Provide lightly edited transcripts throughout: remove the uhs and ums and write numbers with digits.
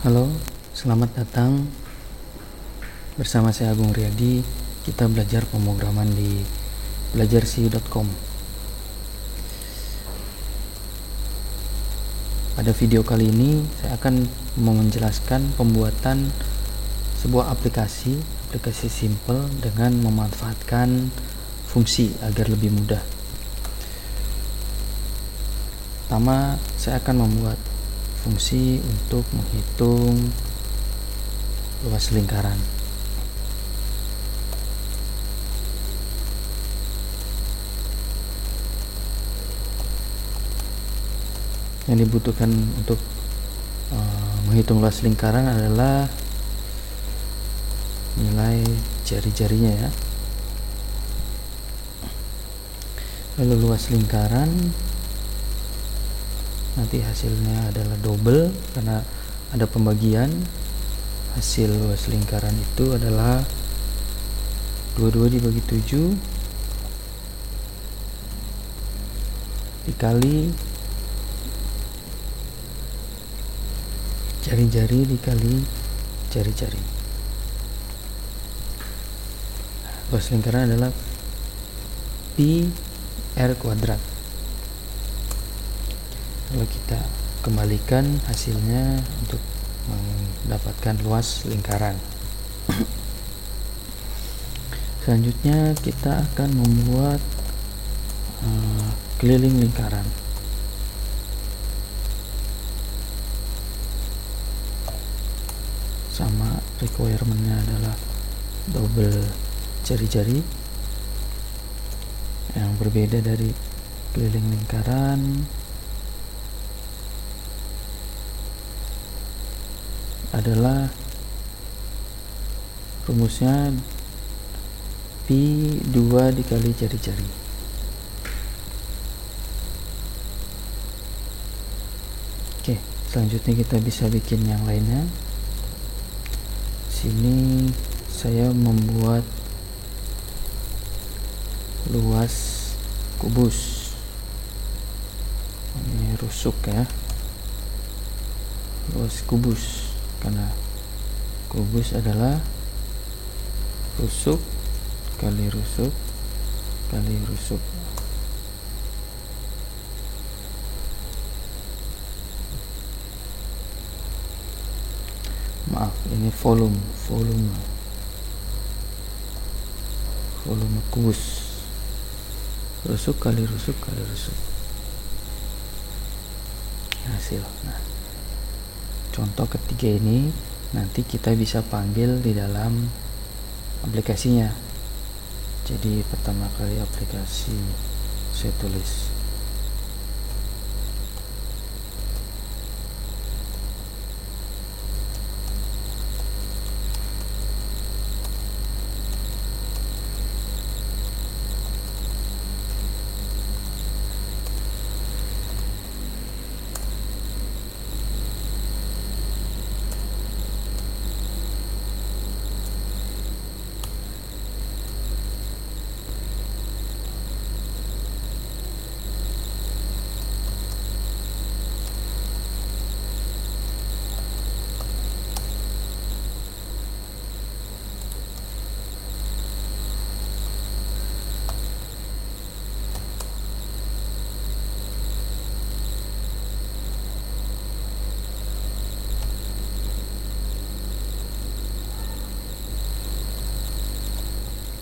Halo, selamat datang bersama saya Agung Riyadi. Kita belajar pemrograman di belajarsi.com. Pada video kali ini saya akan menjelaskan pembuatan sebuah aplikasi simple dengan memanfaatkan fungsi agar lebih mudah. Pertama, saya akan membuat fungsi untuk menghitung luas lingkaran. Yang dibutuhkan untuk menghitung luas lingkaran adalah nilai jari-jarinya ya. Lalu luas lingkaran nanti hasilnya adalah double karena ada pembagian. Hasil luas lingkaran itu adalah 22 dibagi 7 dikali jari-jari dikali jari-jari. Luas lingkaran adalah pi r kuadrat. Kalau kita kembalikan hasilnya untuk mendapatkan luas lingkaran. Selanjutnya kita akan membuat keliling lingkaran. Sama, requirementnya adalah double jari-jari. Yang berbeda dari keliling lingkaran adalah rumusnya pi 2 dikali jari-jari. Oke, selanjutnya kita bisa bikin yang lainnya. Sini saya membuat luas kubus. Ini rusuk ya, luas kubus, karena kubus adalah rusuk kali rusuk kali rusuk. Maaf, ini volume kubus. Rusuk kali rusuk kali rusuk. Hasil. Nah, contoh ketiga ini nanti kita bisa panggil di dalam aplikasinya. Jadi pertama kali aplikasi saya tulis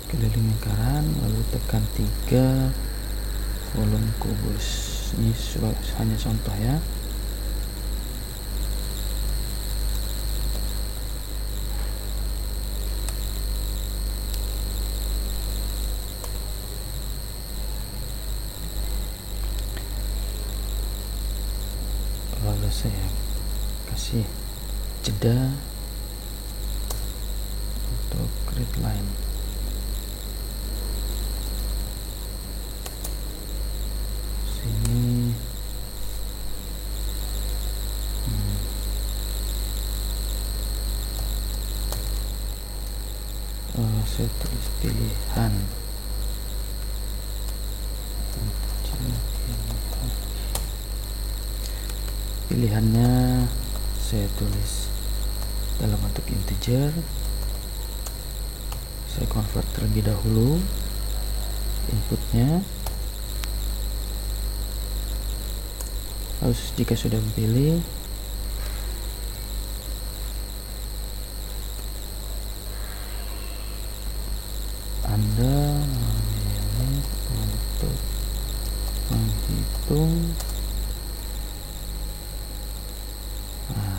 keliling lingkaran, lalu tekan 3 volume kubus. Ini hanya contoh ya. Lalu saya kasih jeda untuk grid line. Sini saya tulis pilihan. Pilihannya saya tulis dalam bentuk integer. Saya convert terlebih dahulu inputnya. Lalu jika sudah dipilih, Anda memilih untuk menghitung. Nah,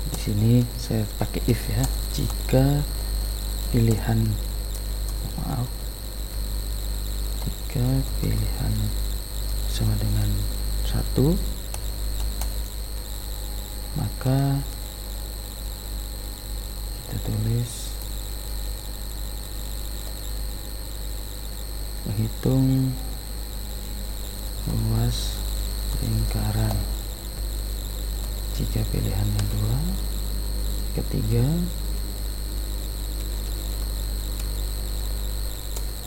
di sini saya pakai if ya. Jika pilihan sama dengan 1, maka kita tulis menghitung luas lingkaran. Jika pilihannya 2, ketiga,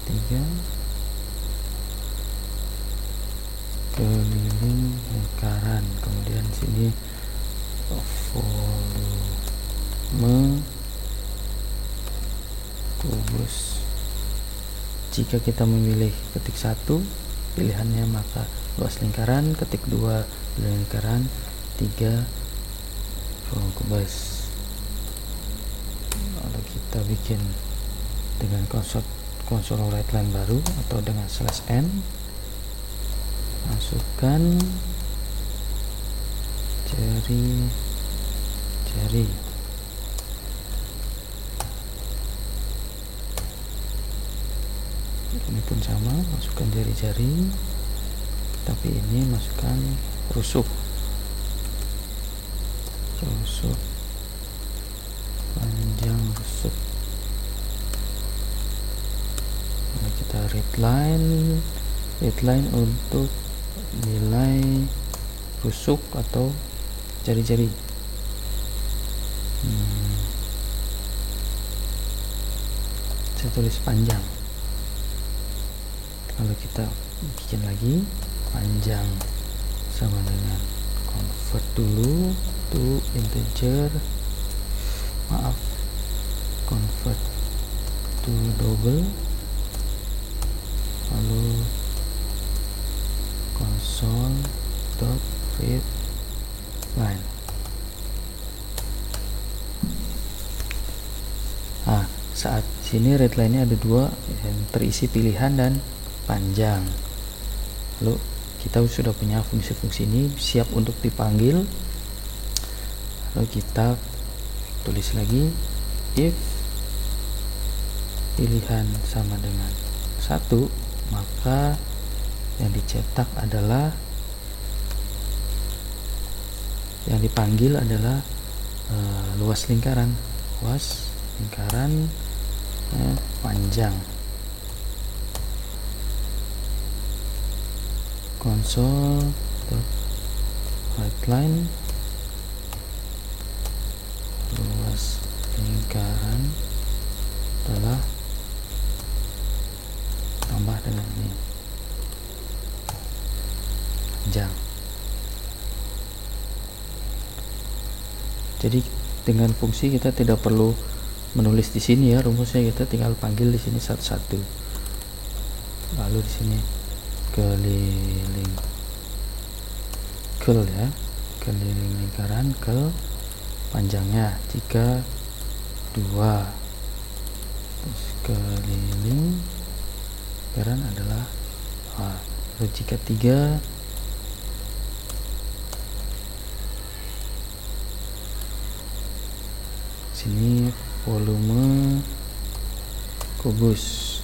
3 keliling lingkaran. Kemudian sini volume kubus. Jika kita memilih ketik 1 pilihannya, maka luas lingkaran. Ketik 2 lingkaran. 3 volume kubus. Lalu kita bikin dengan konsol write line baru atau dengan /n. Masukkan jari. Ini pun sama, masukkan jari-jari, tapi ini masukkan rusuk panjang rusuk. Lalu kita read line untuk nilai rusuk atau jari-jari. Saya tulis panjang. Lalu kita bikin lagi panjang sama dengan convert dulu to integer, convert to double, lalu console.read line. Nah, saat sini read line-nya ada 2 yang terisi pilihan dan panjang. Lalu kita sudah punya fungsi-fungsi ini siap untuk dipanggil. Lalu kita tulis lagi if pilihan sama dengan 1, maka yang dicetak adalah, yang dipanggil adalah luas lingkaran panjang. Console.writeLine luas lingkaran adalah tambah dengan ini panjang. Jadi dengan fungsi kita tidak perlu menulis di sini ya rumusnya, kita tinggal panggil di sini satu-satu. Lalu di sini keliling lingkaran panjangnya jika 2, terus keliling lingkaran adalah lalu jika 3 sini volume kubus.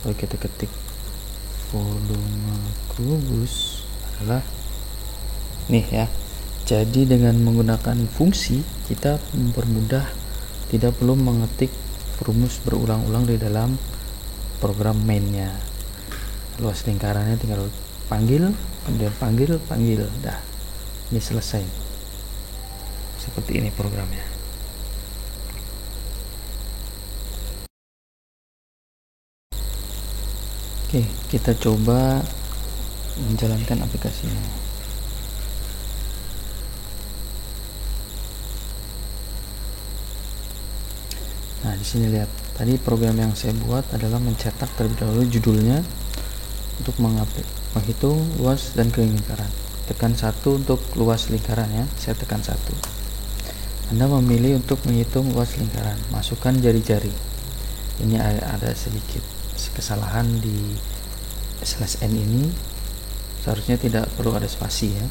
Lalu kita ketik volume kubus adalah nih ya. Jadi dengan menggunakan fungsi kita mempermudah, tidak perlu mengetik rumus berulang-ulang di dalam program mainnya. Luas lingkarannya tinggal panggil, kemudian panggil, dah, ini selesai. Seperti ini programnya. Oke, kita coba menjalankan aplikasinya. Nah, di sini lihat, tadi program yang saya buat adalah mencetak terlebih dahulu judulnya untuk menghitung luas dan keliling lingkaran. Tekan 1 untuk luas lingkaran ya, saya tekan 1. Anda memilih untuk menghitung luas lingkaran, masukkan jari-jari. Ini ada sedikit kesalahan di /n ini, seharusnya tidak perlu ada spasi ya,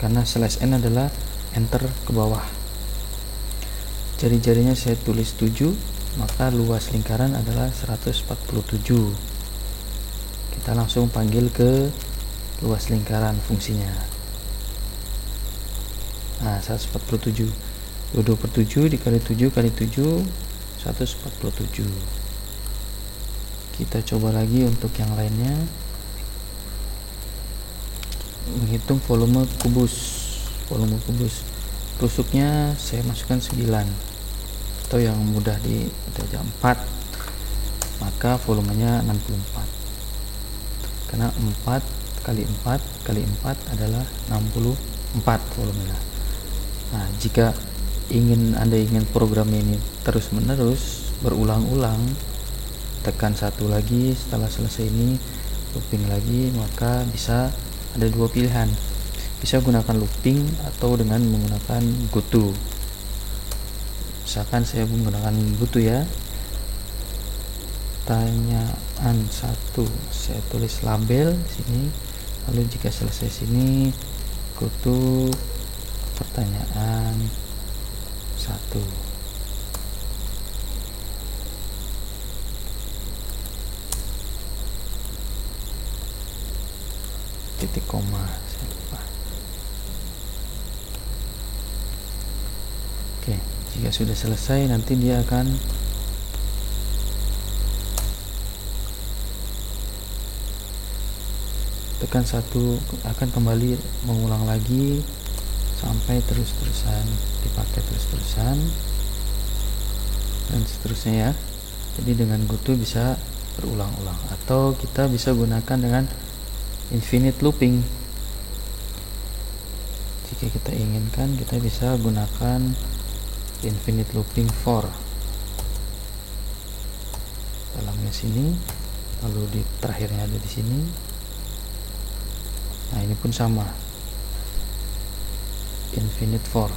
karena /n adalah enter ke bawah. Jari-jarinya saya tulis 7, maka luas lingkaran adalah 147. Kita langsung panggil ke luas lingkaran fungsinya. Nah, 147. 2/7 dikali 7 kali 7, 147. Kita coba lagi untuk yang lainnya. Menghitung volume kubus. Tusuknya saya masukkan 9, atau yang mudah di 4, maka volumenya 64, karena 4 kali 4 kali 4 adalah 64 volumenya. Nah, jika Anda ingin program ini terus menerus berulang-ulang, tekan 1 lagi. Setelah selesai ini looping lagi, maka bisa ada 2 pilihan, bisa gunakan looping atau dengan menggunakan GoTo. Misalkan saya menggunakan GoTo ya, pertanyaan 1 saya tulis label sini, lalu jika selesai sini GoTo pertanyaan 1. Titik koma, saya lupa. Oke, jika sudah selesai nanti dia akan tekan 1, akan kembali mengulang lagi sampai terus-terusan, dipakai terus-terusan dan seterusnya ya. Jadi dengan GoTo bisa berulang-ulang, atau kita bisa gunakan dengan infinite looping. Jika kita inginkan, kita bisa gunakan infinite looping for dalamnya sini, lalu di terakhirnya ada di sini. Nah, ini pun sama, infinite for.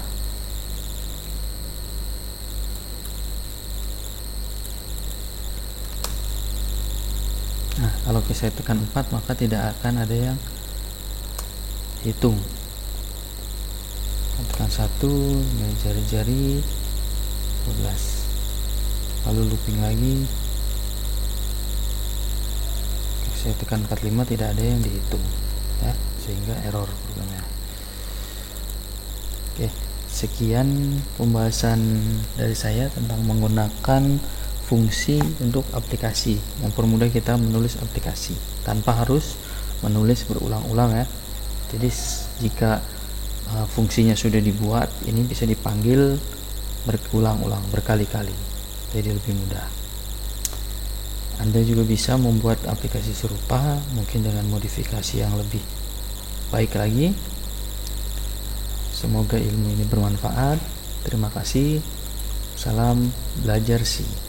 Nah, kalau saya tekan 4, maka tidak akan ada yang hitung. Tekan 1, jari-jari 12, lalu looping lagi. Saya tekan 45, tidak ada yang dihitung ya, sehingga error programnya. Oke, sekian pembahasan dari saya tentang menggunakan fungsi untuk aplikasi, mempermudah kita menulis aplikasi tanpa harus menulis berulang-ulang ya. Jadi jika fungsinya sudah dibuat, ini bisa dipanggil berulang-ulang, berkali-kali, jadi lebih mudah. Anda juga bisa membuat aplikasi serupa, mungkin dengan modifikasi yang lebih baik lagi. Semoga ilmu ini bermanfaat. Terima kasih. Salam belajar sih.